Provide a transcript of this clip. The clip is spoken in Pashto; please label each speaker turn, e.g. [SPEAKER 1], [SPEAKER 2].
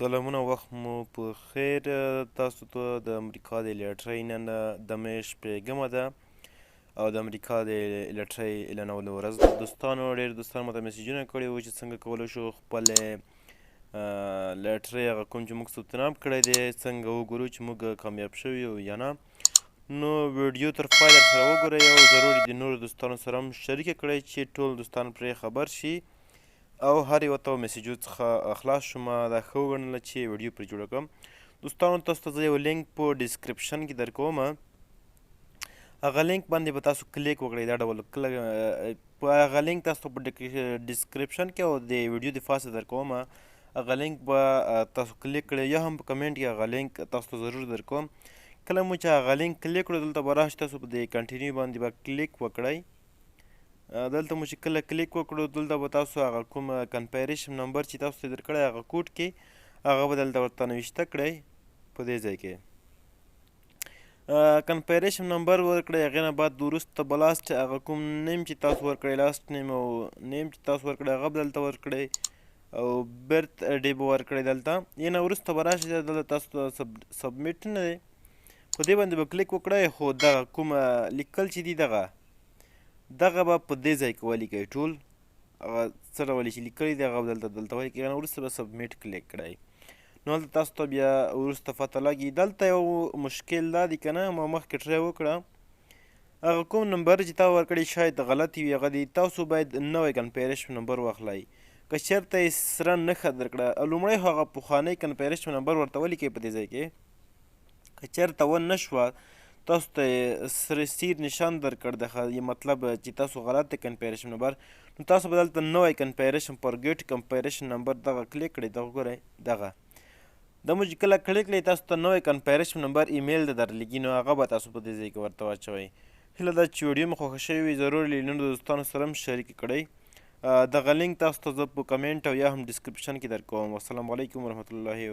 [SPEAKER 1] سلامونه، وخت مو په خیر. تاسو ته د امریکا د لټرۍ نن د مې شپږمه ده او د امریکا د لټرۍ اعلانولو ورځ ده. دوستانو ډېر دوستانو ماته میسیجونه کړي وو چې څنګه کولی شو خپل لټرۍ هغه کوم چې موږ ثبت نام کړی دی څنګه وګورو چې موږ کامیاب شوي یو یا نه. نو ویډیو تر پایه درسره وګورئ او ضرور د نورو دوستانو سره هم شریکه کړئ چې ټول دوستان پرې خبر شي او هر یوه ته میسیجو څخه خلاص شوم. دا ښه وګڼله چې ویډیو پرې جوړه کړم. دوستانو تاسو ته زه یو لینک په ډسکرپشن کې درکوم، هغه لینک باندې به تاسو کلیک وکړئ. دا ډول کله په هغه لینک تاسو په ډسکرپشن کې او د ویډیو د پاسه درکوم، هغه لینک به تاسو کلیک کړئ یا هم په کمنټ کې هغه لینک تاسو ته ضرور درکوم. کله مو چې هغه لینک کلیک کړو دلته به راشي، تاسو په د کنټینیو باندې به کلیک وکړئ. دلته مو چې کله کلیک وکړو دلته به تاسو هغه کوم کنفیریشن نمبر چې تاسو ته درکړی هغه کوډ کې هغه به دلته ورته نوشته کړئ په دې ځای کې کنفیریشن نمبر ورکړئ. هغې نه بعد وروسته به لاست هغه کوم نیم چې تاسو ورکړئ لاست نیم او نیم چې تاسو ورکړئ هغه به دلته ورکړئ او برت ډے به ورکړئ دلته. یې نه وروسته به راشي دلته تاسو ته سبمیټ نه دی په دې باندې به کلیک وکړئ. خو دغه کوم لیکل چې دي دغه به په دې ځای کې ولیکئ ټول هغه څه ډول چې لیکلي دي هغه به دلته ولیکئ. هغه نه وروسته به سبمیټ کلیک کړئ. نو هلته تاسو ته بیا وروسته پته لګي. دلته یو مشکل دا دی که نه، ما مخکې ټرای وکړه هغه کوم نمبر چې تا ورکړی شاید غلط وي، هغه دی تاسو باید نوی کنفیریشن نمبر واخلئ. که چېرته یې سره نښه درکړه لومړی خو هغه پخوانی کنفیریشن نمبر ورته ولیکئ په دې ځای کې. که چېرته ونه شوه تاسو ته یې سره سیر نشان درکړ د مطلب چې تاسو غلط دی کنفیریشن نمبر، نو تاسو به دلته نوی کنفیریشن فورګیټ کنفیریشن نمبر دغه کلیک کړئ. دغه ګورئ دغه دا مو چې کله کلیک کړئ تاسو ته نوی کنفیریشن نمبر ایمیل ته درلیږي، نو هغه به تاسو په دې ځای کې ورته واچوئ. هیله ده چې ویډیو مو خوښه شوې وي، ضرور له نورو دوستانو سره هم شریکې کړئ. دغه لینک تاسو ته زه په کمنټ او یا هم ډسکرپشن کې درکوم. والسلام علیکم ورحمة الله وبرکاته.